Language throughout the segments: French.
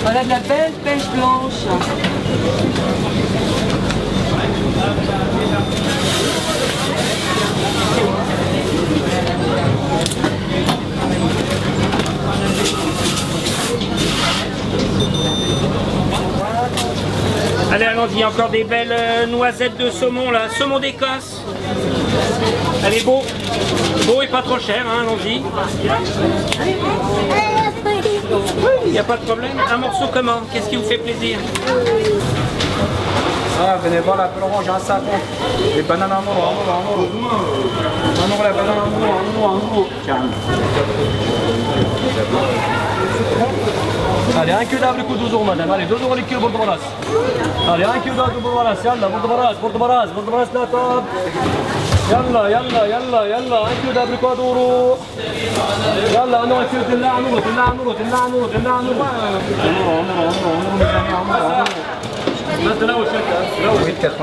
Voilà de la belle pêche blanche. Allez, allons-y, encore des belles noisettes de saumon là, saumon d'Écosse. Allez, beau et pas trop cher, hein, allons-y. Il n'y a pas de problème. Un morceau comment? Qu'est-ce qui vous fait plaisir? Ah, venez voir la peau rouge en savon. Les bananes en euro, en euro, la banane en euro. Allez, un kilo d'abri coup 12 euros, madame. Allez, 2 euros le kilo pour le baras. Allez, un kilo d'abri pour le baras. Yalla, pour le baras, la top. Yalla, un kilo d'abri quoi d'euro. Yalla, un kilo de l'anneau. Maintenant, au chèque, 8,95.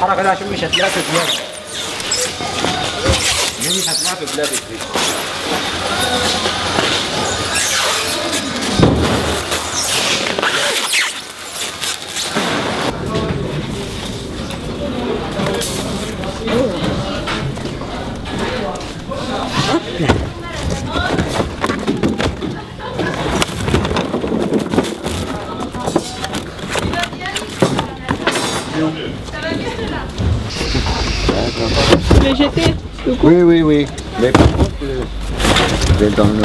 الحركة دي عشان مش هتلاقي في بلادك. دي مش هتلاقي في بلادك دي. Tu l'as jeté? Oui. Mais par contre, je vais dans le...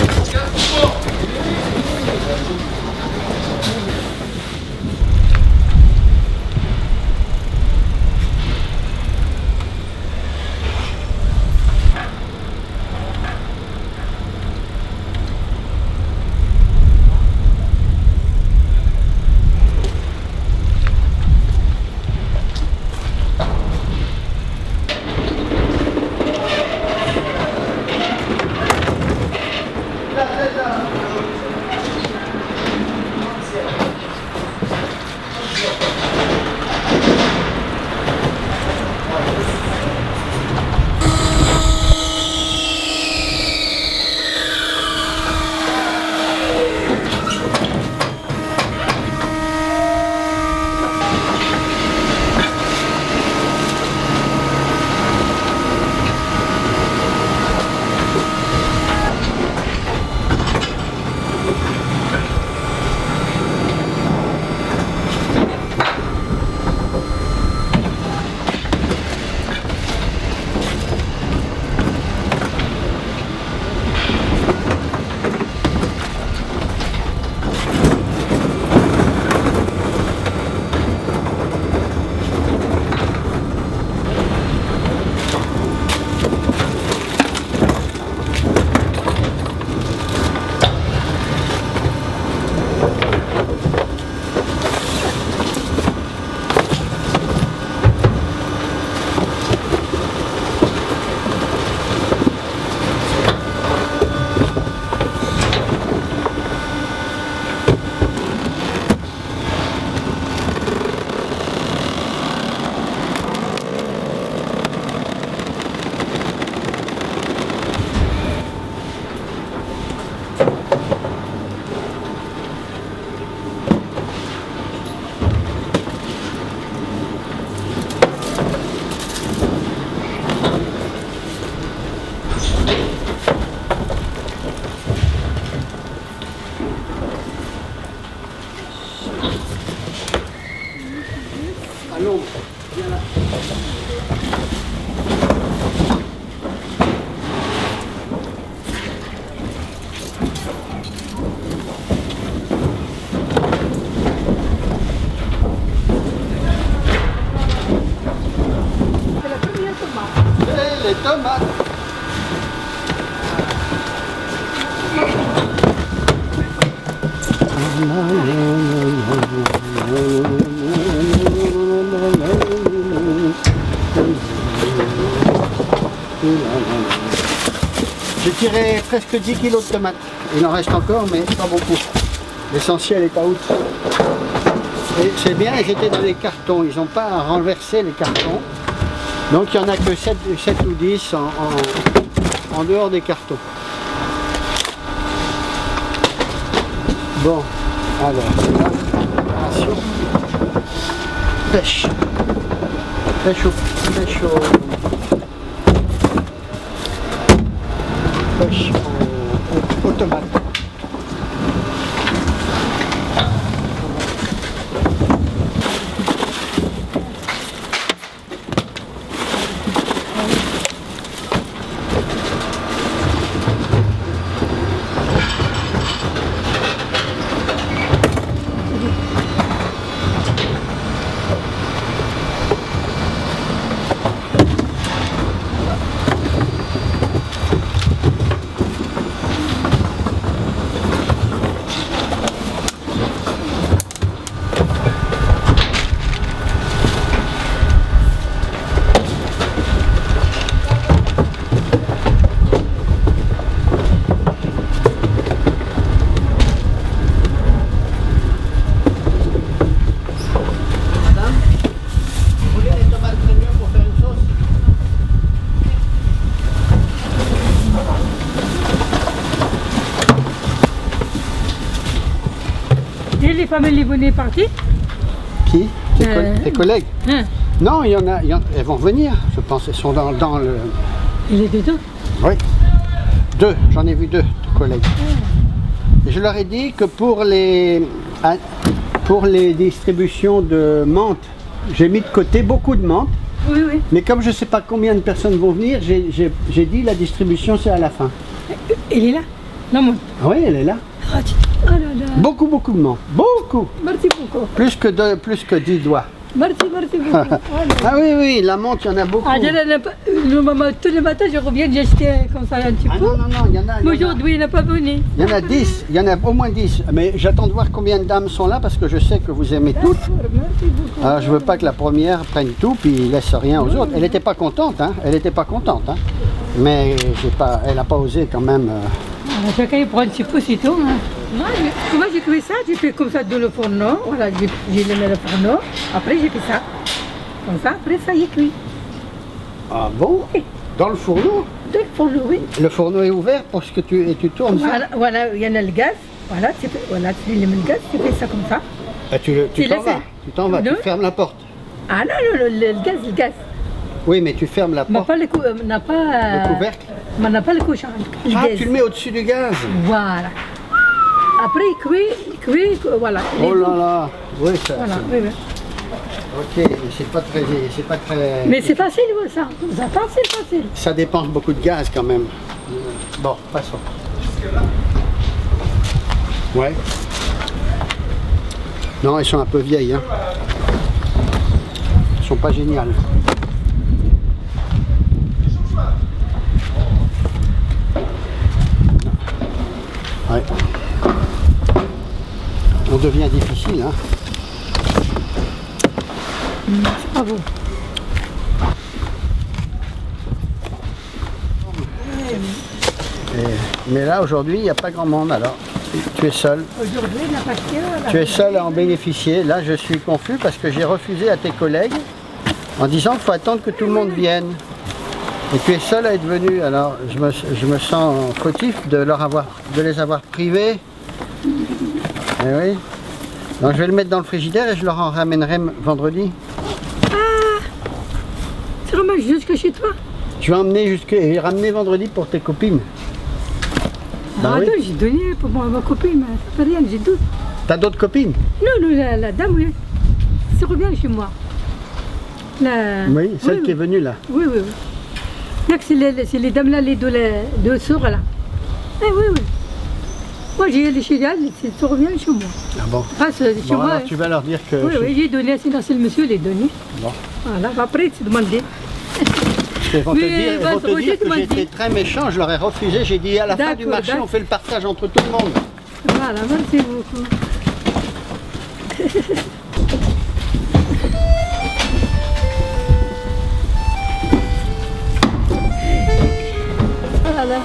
J'ai tiré presque 10 kilos de tomates. Il en reste encore, mais pas beaucoup. L'essentiel est à août. Et c'est bien, ils étaient dans les cartons. Ils n'ont pas renversé les cartons. Donc il n'y en a que 7 ou 10 en dehors des cartons. Bon, alors, préparation. Pêche. Pêche aux tomates. Et les familles libanaises parties? Qui? Tes collègues? Hein? Non, elles vont venir, je pense. Elles sont dans le... Il est dedans? Oui. 2, j'en ai vu 2 collègues. Et je leur ai dit que pour les distributions de menthe, j'ai mis de côté beaucoup de menthe. Oui, oui. Mais comme je ne sais pas combien de personnes vont venir, j'ai dit la distribution c'est à la fin. Elle est là? La menthe. Oui, elle est là. Ah, oh là là. Beaucoup de menthe. Beaucoup. Merci beaucoup. Plus que 10 doigts. Merci beaucoup. Ah oui, la menthe, il y en a beaucoup. Ah, tous les matins, je reviens, j'achète comme ça un petit peu. Non, il y en a. Mais aujourd'hui, il n'a pas venu. Il y en a 10, il y en a au moins 10. Mais j'attends de voir combien de dames sont là parce que je sais que vous aimez toutes. Merci beaucoup. Alors je veux pas que la première prenne tout puis laisse rien aux autres. Elle n'était pas contente, hein. Elle n'était pas contente, hein. Mais elle n'a pas osé quand même. Voilà, chacun il prend un petit peu, c'est tout. Hein. Moi, comment j'ai cuit ça? J'ai fait comme ça dans le fourneau. Voilà, j'ai mis le fourneau. Après, j'ai fait ça. Comme ça, après, ça y est cuit. Ah bon? Dans le fourneau? Dans le fourneau, oui. Le fourneau est ouvert pour ce que tu tournes ça? Voilà, il y en a le gaz. Voilà, tu allumes le gaz, tu fais ça comme ça. Ah, tu t'en vas, tu fermes la porte. Ah non, le gaz. Oui, mais tu fermes la porte. Le couvercle? On n'a pas le couchant. Ah, tu le mets au-dessus du gaz? Voilà. Après, il cuit, voilà. Oh là là, oui, ça. Voilà, oui. Ok, c'est pas très... Mais c'est facile, ça. C'est facile. Ça dépense beaucoup de gaz quand même. Bon, passons. Ouais. Non, elles sont un peu vieilles, hein. Elles sont pas géniales. Ouais. On devient difficile, hein. C'est pas beau. Mais là, aujourd'hui, il n'y a pas grand monde, alors tu es seul. Aujourd'hui, il n'a pas de... Tu es seul à en bénéficier. Là, je suis confus parce que j'ai refusé à tes collègues en disant qu'il faut attendre que tout le monde vienne. Et tu es seul à être venu, alors je me sens fautif de les avoir privés. Eh oui. Donc je vais le mettre dans le frigidaire et je leur en ramènerai vendredi. Ah, c'est vraiment jusque chez toi. Je vais emmener et ramener vendredi pour tes copines. Bah Ah oui. non, j'ai donné pour ma copine, mais ça fait rien, j'ai d'autres. T'as d'autres copines? Non, la dame, oui. Ça revient chez moi. Oui, celle qui est venue là. Oui. Là, c'est les dames là, les deux sœurs là. Eh oui. Moi, j'ai les chez elle, ça revient chez moi. Ah bon? Chez Bon, moi. alors, tu vas leur dire que... Oui, j'ai donné, c'est le monsieur, les donné. Bon. Voilà, après, tu demandes. Ils vont te Mais, dire, Roger, que j'ai été très méchant, je leur ai refusé, j'ai dit à la fin du D'accord, marché on fait le partage entre tout le monde. Voilà, merci beaucoup. Voilà.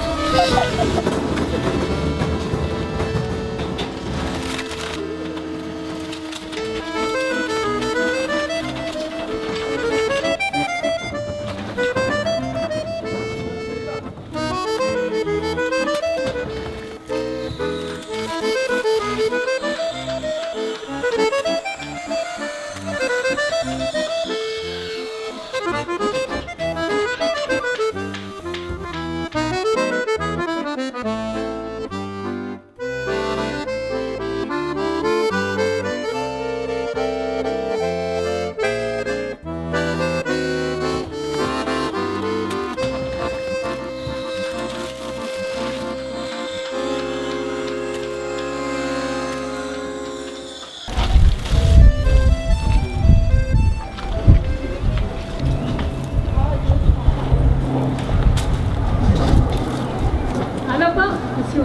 À là-bas, monsieur.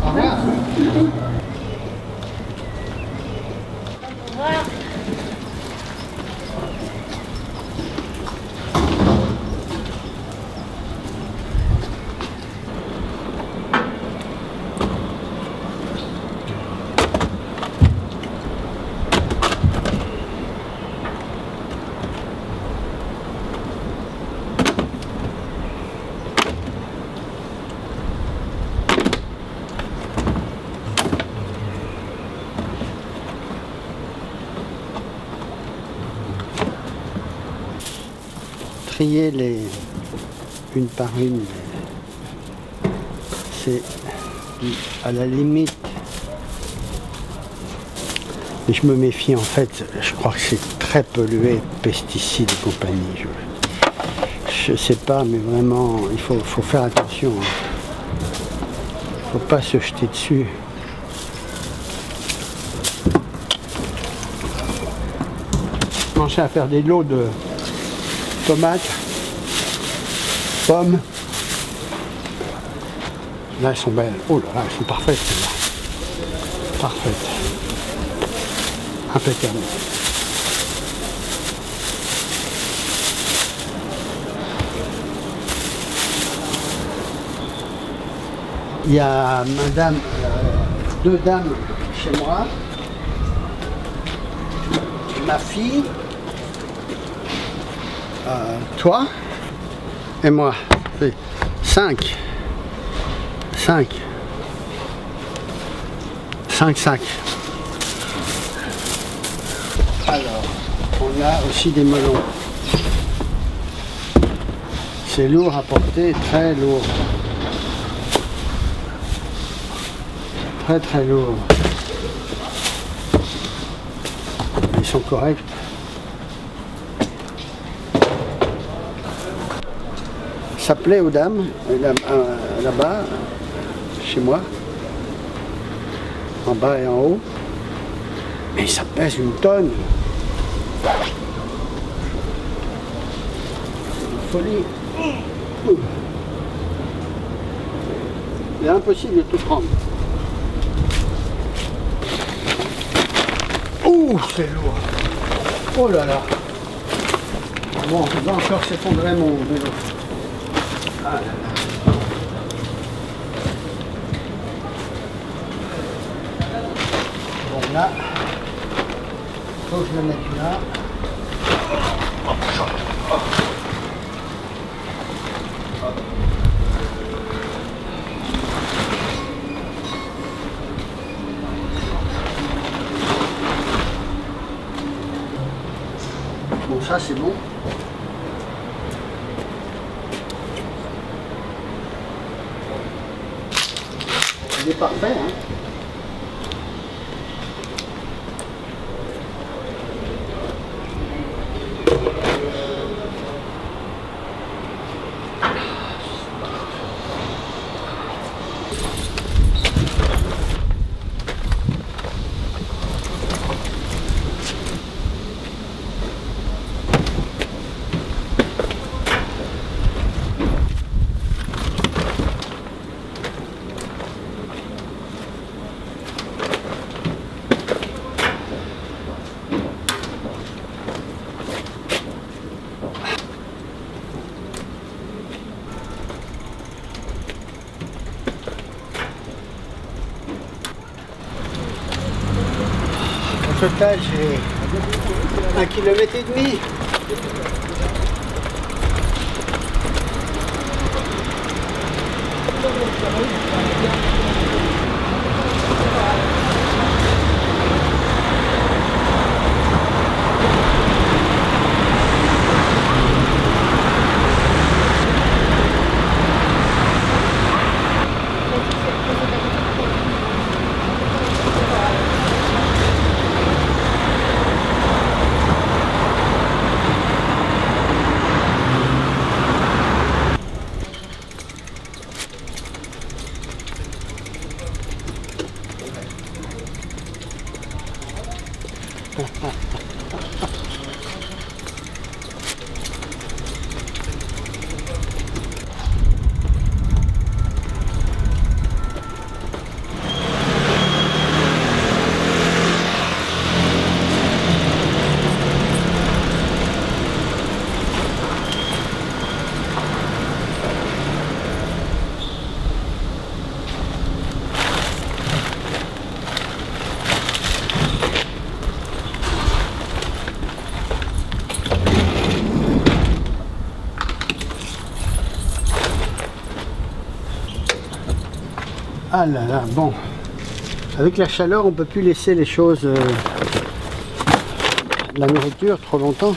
Au revoir. Trier les une par une, c'est à la limite. Mais je me méfie en fait, je crois que c'est très pollué, pesticides et compagnie. Je sais pas, mais vraiment, il faut faire attention. Il faut pas se jeter dessus. Je commençais à faire des lots de tomates, pommes. Là, elles sont belles. Oh là là, elles sont parfaites, celles-là. Parfaites. Impeccable. Il y a madame, deux dames chez moi. Ma fille. Toi et moi, c'est 5 sacs. Alors, on a aussi des melons. C'est lourd à porter, très lourd. Très lourd. Ils sont corrects. Ça plaît aux dames, là-bas, chez moi, en bas et en haut, mais ça pèse une tonne. C'est une folie. Il est impossible de tout prendre. Ouh, c'est lourd. Oh là là. Bon, on va encore s'effondrer mon vélo. Ah là là. Bon là, faut que je le mette là. Bon, ça c'est bon. Il est parfait, hein. total, j'ai 1,5 km. Ah là là, bon. Avec la chaleur, on ne peut plus laisser les choses, la nourriture trop longtemps.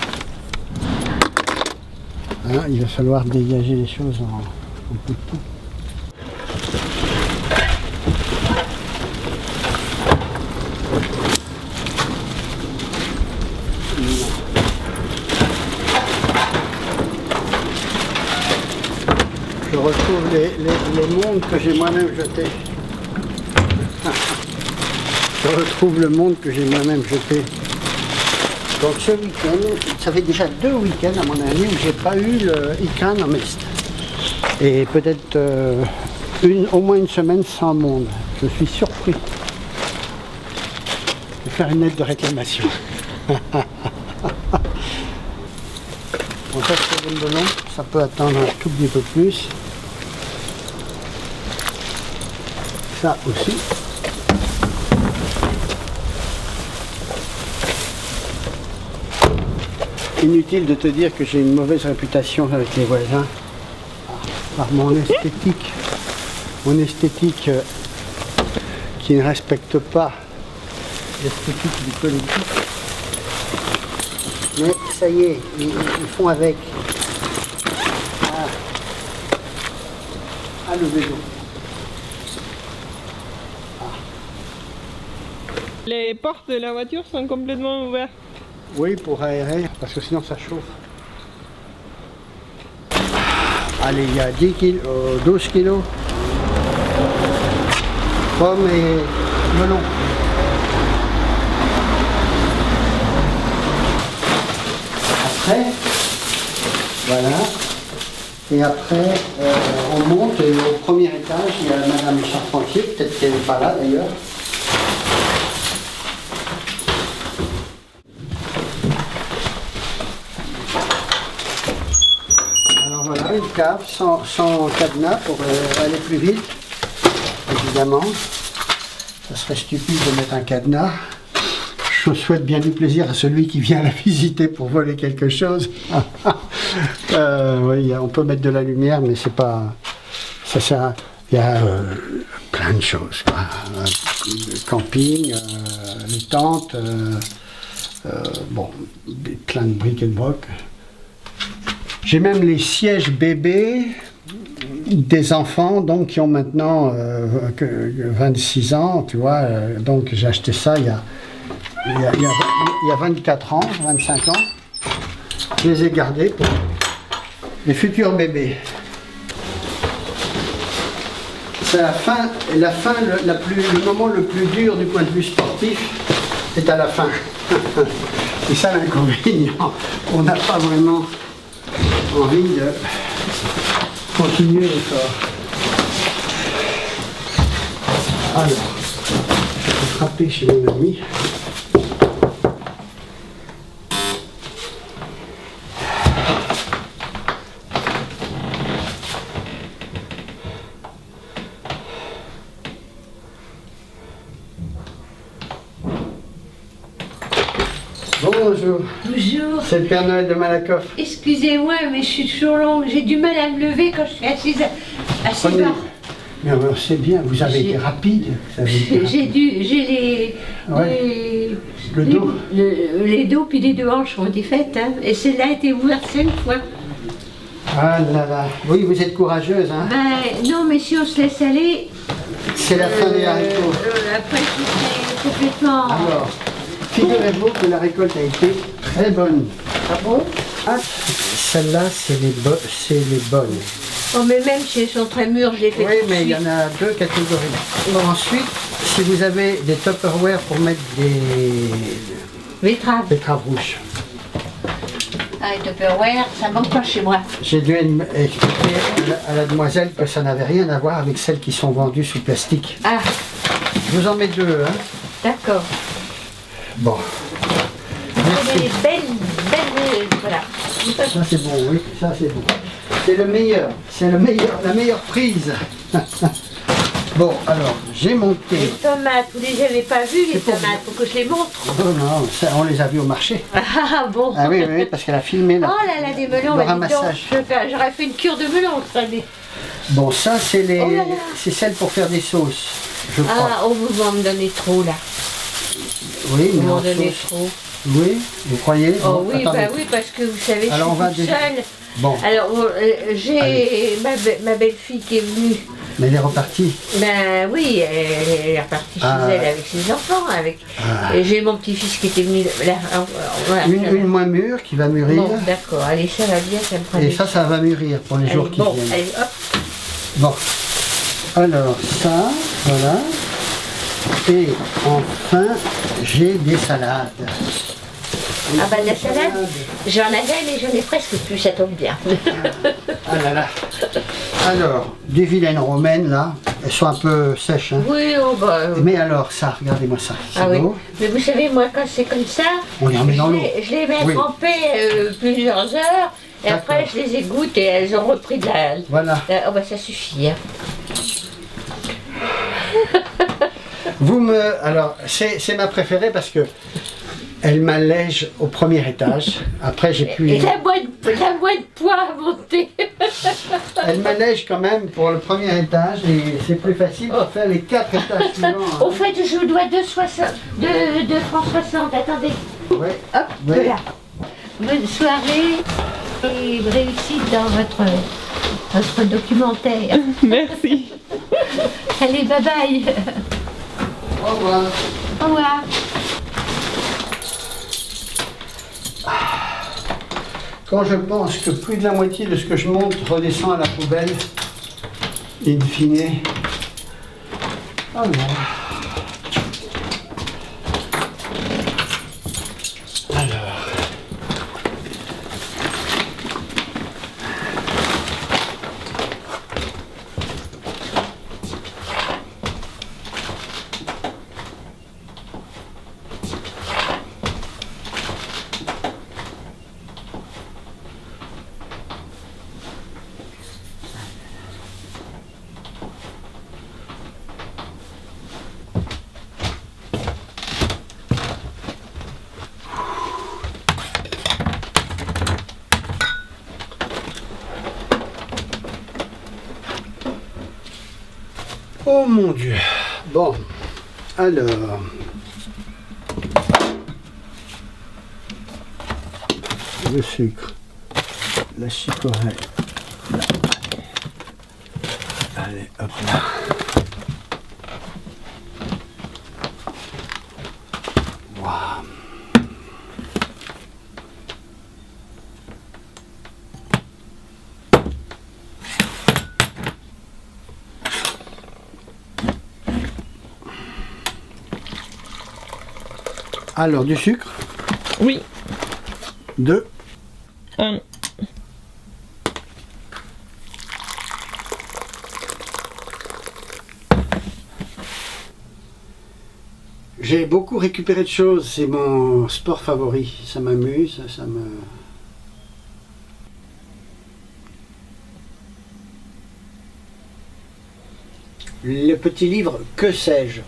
Hein, il va falloir dégager les choses en peu de temps. Je retrouve les mondes que j'ai moi-même jetés. Je retrouve le monde que j'ai moi-même jeté. Donc ce week-end, ça fait déjà 2 week-ends à mon avis où j'ai pas eu le Ican en mist. Et peut-être au moins une semaine sans monde. Je suis surpris de faire une lettre de réclamation. Bon, ça c'est le ballon, ça peut attendre un tout petit peu plus. Ça aussi. Inutile de te dire que j'ai une mauvaise réputation avec les voisins par mon esthétique qui ne respecte pas l'esthétique du collectif. Mais ça y est, ils font avec. Ah, le vélo. Les portes de la voiture sont complètement ouvertes. Oui, pour aérer, parce que sinon ça chauffe. Allez, il y a 10 kilos, 12 kilos. Pommes et melons. Après, voilà. Et après, on monte et au premier étage, il y a Madame Charpentier, peut-être qu'elle n'est pas là d'ailleurs. Alors voilà, une cave sans cadenas pour aller plus vite, évidemment. Ça serait stupide de mettre un cadenas. Je souhaite bien du plaisir à celui qui vient la visiter pour voler quelque chose. Oui, on peut mettre de la lumière, mais c'est pas... Ça sert. Il y a plein de choses. Le camping, les tentes, bon, plein de briques et de broc. J'ai même les sièges bébés des enfants donc, qui ont maintenant 26 ans, tu vois. Donc j'ai acheté ça il y a 24 ans, 25 ans. Je les ai gardés pour les futurs bébés. C'est le moment le plus dur du point de vue sportif est à la fin. C'est ça l'inconvénient. On n'a pas vraiment envie de continuer l'effort. Alors, je vais frapper chez mon ami. Bonjour. Bonjour. C'est le Père Noël de Malakoff. Excusez-moi, mais je suis toujours longue. J'ai du mal à me lever quand je suis assise Prenez- bas. Mais alors, c'est bien, vous avez été rapide. Vous avez été rapide. J'ai les, Ouais. Le dos. les dos puis les deux hanches ont été faites. Hein. Et celle-là a été ouverte 5 fois. Ah là là. Oui, vous êtes courageuse, hein. Ben, non, mais si on se laisse aller, C'est la fin des haricots. après je serai complètement... Alors, figurez-vous que la récolte a été très bonne. Ah bon? Ah, celle-là, c'est les bonnes. Oh, mais même si elles sont très mûres, je les fais Oui, tout de mais il y suite. en a deux catégories. Bon, ensuite, si vous avez des Tupperware pour mettre des Betteraves. betteraves rouges, Ah, les Tupperware, ça manque pas chez moi. j'ai dû expliquer à la demoiselle que ça n'avait rien à voir avec celles qui sont vendues sous plastique. Ah, Je vous en mets deux, hein. d'accord. Bon, C'est des belles, voilà. ça c'est bon, oui, ça c'est bon. C'est le meilleur, la meilleure prise. Bon, alors, j'ai monté. Les tomates, vous les avez pas vues, les C'est pour tomates, faut que je les montre. Oh non, ça, on les a vus au marché. Ah bon. Ah oui, oui, parce qu'elle a filmé là. Oh là là, des melons, le bah, dis donc, ramassage. j'aurais fait une cure de melons, ça. Bon, ça c'est Oh là là. c'est celle pour faire des sauces, je crois. Ah, oh, vous m'en donnez trop, là. Oui, Vous mais m'en en donnez sauce. trop. Oui, vous croyez? Oh Bon, oui, attendez. bah oui, parce que vous savez, Alors, on je va suis toute déjà- seule. Bon, Alors, j'ai ma belle-fille qui est venue. mais elle est repartie. Ben oui, elle est repartie chez Ah. elle avec ses enfants. Et j'ai mon petit-fils qui était venu là. Voilà. Une moins mûre qui va mûrir. Bon, d'accord, allez, ça va bien, ça me prend Et des- ça va mûrir pour les Allez, jours qui bon, viennent. allez, hop. Bon, alors ça, voilà. Et enfin, j'ai des salades. Ah bah de la salade, j'en avais, mais j'en ai presque plus, ça tombe bien. Ah là là. Alors, des vilaines romaines là, elles sont un peu sèches. Hein. Oui, oh bah... Mais alors ça, regardez-moi ça. C'est Ah oui, beau. mais vous savez, moi, quand c'est comme ça, On les remet dans l'eau. je les mets Oui. tremper plusieurs heures, et D'accord. après je les égoutte et elles ont repris de la... Voilà. Oh bah ça suffit. Hein. Alors, c'est ma préférée parce que elle m'allège au premier étage. Après, j'ai plus. Et la boîte de poids à monter. Elle m'allège quand même pour le premier étage et c'est plus facile pour faire les 4 étages suivants. Au fait, je vous dois 2 francs 60. Attendez, Ouais. hop, Oui. voilà. Bonne soirée et réussite dans votre documentaire. Merci. Allez, bye bye. Au revoir. Au revoir. Quand je pense que plus de la moitié de ce que je monte redescend à la poubelle, in fine. Oh non. Alors. Oh mon Dieu. Bon, alors. Le sucre, la chicorée. Là. Allez, hop là. Waouh. Alors, du sucre, Oui. 2. J'ai beaucoup récupéré de choses, c'est mon sport favori, ça m'amuse, ça me... Le petit livre Que sais-je?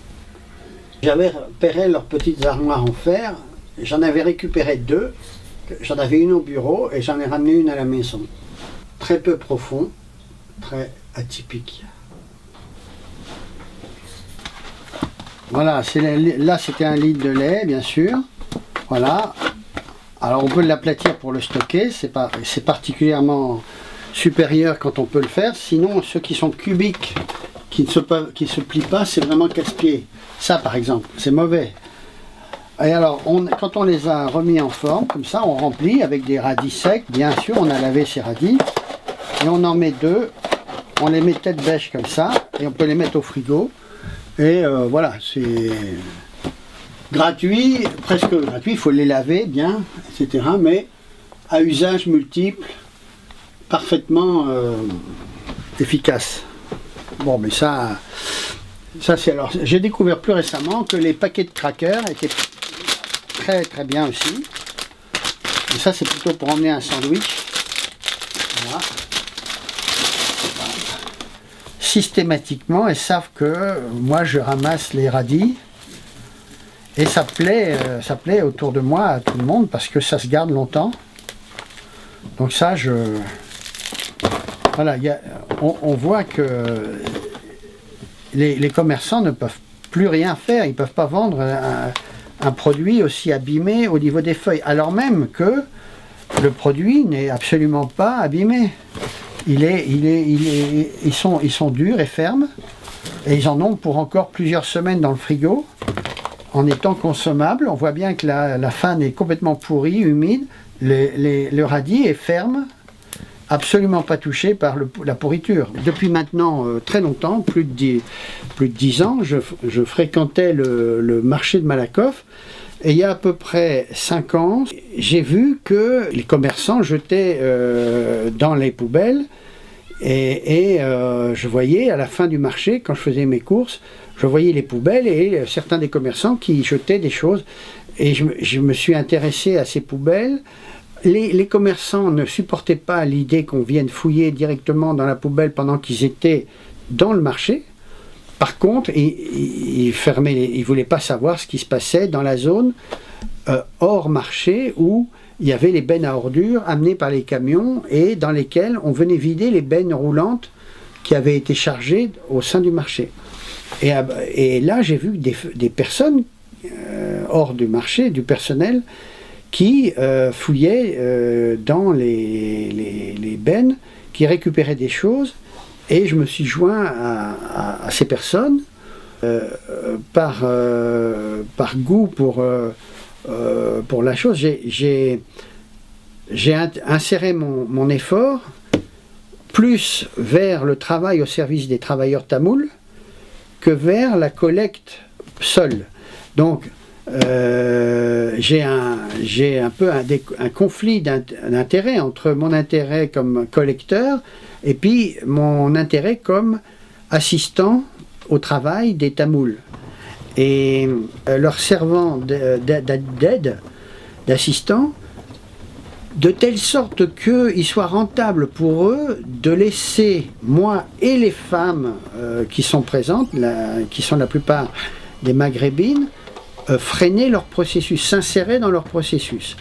J'avais repéré leurs petites armoires en fer j'en avais récupéré 2. J'en avais une au bureau et j'en ai ramené une à la maison. Très peu profond, très atypique. Voilà, là c'était un litre de lait, bien sûr. Voilà. Alors on peut l'aplatir pour le stocker, c'est particulièrement supérieur quand on peut le faire. Sinon, ceux qui sont cubiques, qui se plient pas, c'est vraiment casse-pied. Ça par exemple, c'est mauvais. Et alors, quand on les a remis en forme, comme ça, on remplit avec des radis secs. Bien sûr, on a lavé ces radis. Et on en met 2. On les met tête bêche comme ça. Et on peut les mettre au frigo. Et voilà, c'est gratuit, presque gratuit. Il faut les laver bien, etc. Mais à usage multiple, parfaitement efficace. Bon, mais ça c'est alors. J'ai découvert plus récemment que les paquets de crackers étaient très très bien aussi. Et ça c'est plutôt pour emmener un sandwich. Voilà. Systématiquement, elles savent que moi je ramasse les radis. Et ça plaît autour de moi à tout le monde parce que ça se garde longtemps. Donc ça, voilà, on voit que les commerçants ne peuvent plus rien faire. Ils ne peuvent pas vendre un produit aussi abîmé au niveau des feuilles. Alors même que le produit n'est absolument pas abîmé. Ils sont durs et fermes. Et ils en ont pour encore plusieurs semaines dans le frigo. En étant consommable, on voit bien que la fan est complètement pourrie, humide. Le radis est ferme, absolument pas touché par la pourriture. Depuis maintenant très longtemps, plus de 10 ans, je fréquentais le marché de Malakoff. Et il y a à peu près 5 ans, j'ai vu que les commerçants jetaient dans les poubelles. Et je voyais à la fin du marché, quand je faisais mes courses, je voyais les poubelles et certains des commerçants qui jetaient des choses. Et je me suis intéressé à ces poubelles. Les commerçants ne supportaient pas l'idée qu'on vienne fouiller directement dans la poubelle pendant qu'ils étaient dans le marché. Par contre, ils ne voulaient pas savoir ce qui se passait dans la zone hors marché où il y avait les bennes à ordures amenées par les camions et dans lesquelles on venait vider les bennes roulantes qui avaient été chargées au sein du marché. Et là, j'ai vu des personnes hors du marché, du personnel, qui fouillaient dans les bennes, qui récupéraient des choses. Et je me suis joint à ces personnes par goût pour la chose. J'ai inséré mon effort plus vers le travail au service des travailleurs tamouls que vers la collecte seule. Donc j'ai un peu un conflit d'intérêt entre mon intérêt comme collecteur et puis mon intérêt comme assistant au travail des tamouls. Et leur servant d'aide, d'assistant, de telle sorte qu'il soit rentable pour eux de laisser moi et les femmes qui sont présentes, qui sont la plupart des maghrébines, freiner leur processus, s'insérer dans leur processus.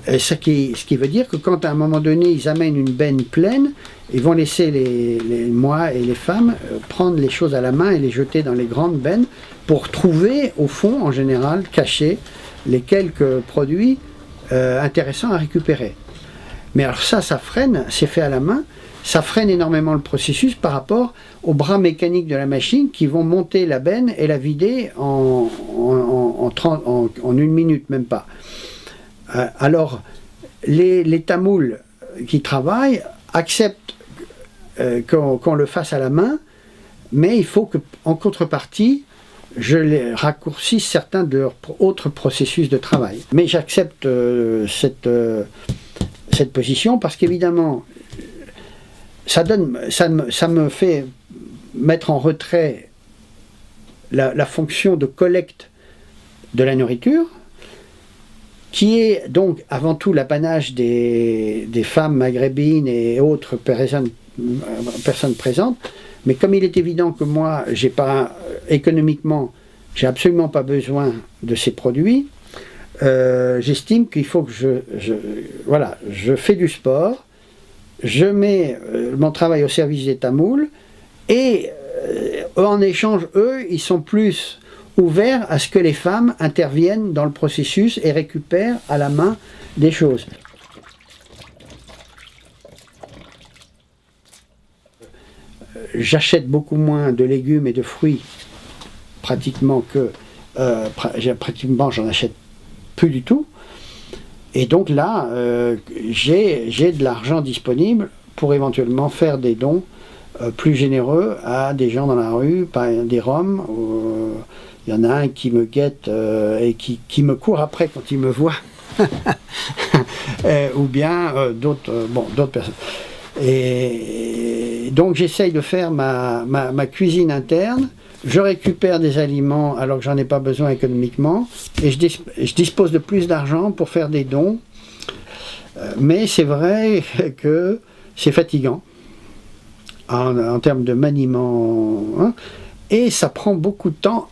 Ce qui veut dire que quand à un moment donné ils amènent une benne pleine, ils vont laisser moi et les femmes prendre les choses à la main et les jeter dans les grandes bennes pour trouver au fond, en général, cachés, les quelques produits intéressants à récupérer. Mais alors ça freine, c'est fait à la main, ça freine énormément le processus par rapport aux bras mécaniques de la machine qui vont monter la benne et la vider en 1 minute, même pas. Alors, les tamouls qui travaillent acceptent qu'on le fasse à la main, mais il faut qu'en contrepartie, je les raccourcisse certains de leurs autres processus de travail. Mais j'accepte cette position parce qu'évidemment, ça me fait mettre en retrait la fonction de collecte de la nourriture, qui est donc avant tout l'apanage des femmes maghrébines et autres personnes présentes. Mais comme il est évident que moi, économiquement, j'ai absolument pas besoin de ces produits, j'estime qu'il faut que voilà, je fais du sport, je mets mon travail au service des tamouls, et en échange, eux, ils sont plus ouverts à ce que les femmes interviennent dans le processus et récupèrent à la main des choses. J'achète beaucoup moins de légumes et de fruits, pratiquement j'en achète plus du tout. Et donc là, j'ai de l'argent disponible pour éventuellement faire des dons plus généreux à des gens dans la rue, des Roms. Il y en a un qui me guette et qui me court après quand il me voit, ou bien d'autres personnes. Et donc j'essaye de faire ma cuisine interne. Je récupère des aliments alors que j'en ai pas besoin économiquement, et je dispose de plus d'argent pour faire des dons. Mais c'est vrai que c'est fatigant en termes de maniement, hein, et ça prend beaucoup de temps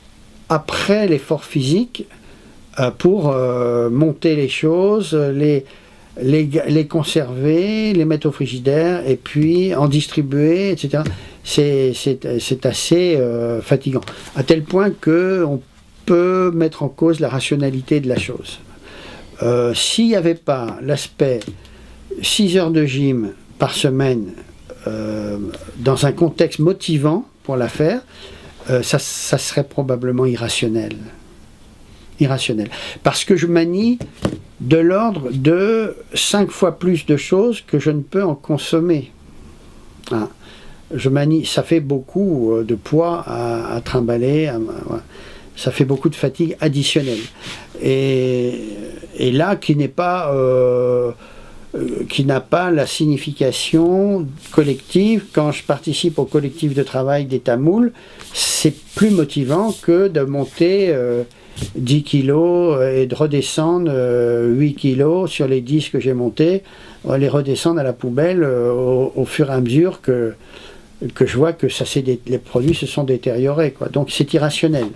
après l'effort physique pour monter les choses, les conserver, les mettre au frigidaire et puis en distribuer, etc. C'est assez fatigant, à tel point qu'on peut mettre en cause la rationalité de la chose. S'il n'y avait pas l'aspect 6 heures de gym par semaine dans un contexte motivant pour la faire, ça serait probablement irrationnel. Parce que je manie de l'ordre de 5 fois plus de choses que je ne peux en consommer. Hein. Ça fait beaucoup de poids à trimballer, ça fait beaucoup de fatigue additionnelle. Et là, qui n'a pas la signification collective. Quand je participe au collectif de travail des Tamouls, c'est plus motivant que de monter 10 kilos et de redescendre 8 kilos sur les 10 que j'ai montés, les redescendre à la poubelle au fur et à mesure que je vois que les produits se sont détériorés, quoi. Donc c'est irrationnel.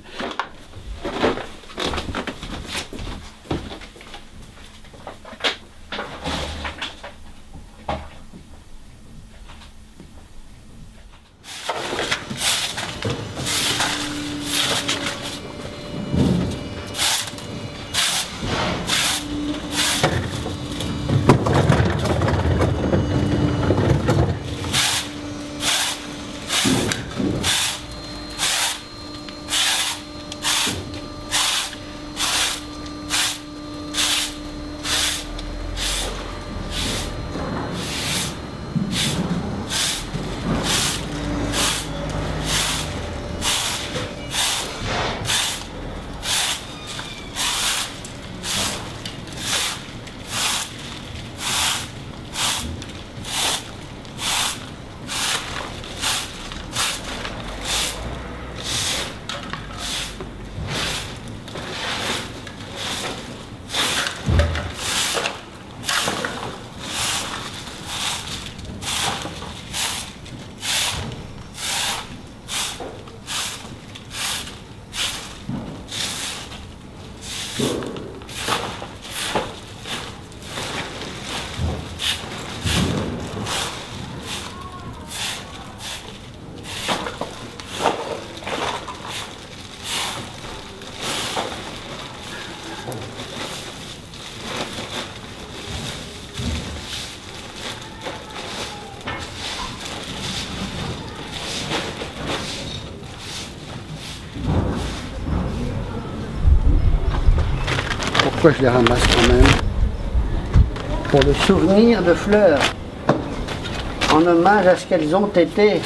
Pourquoi je les ramasse quand même? Pour le souvenir de fleurs, en hommage à ce qu'elles ont été.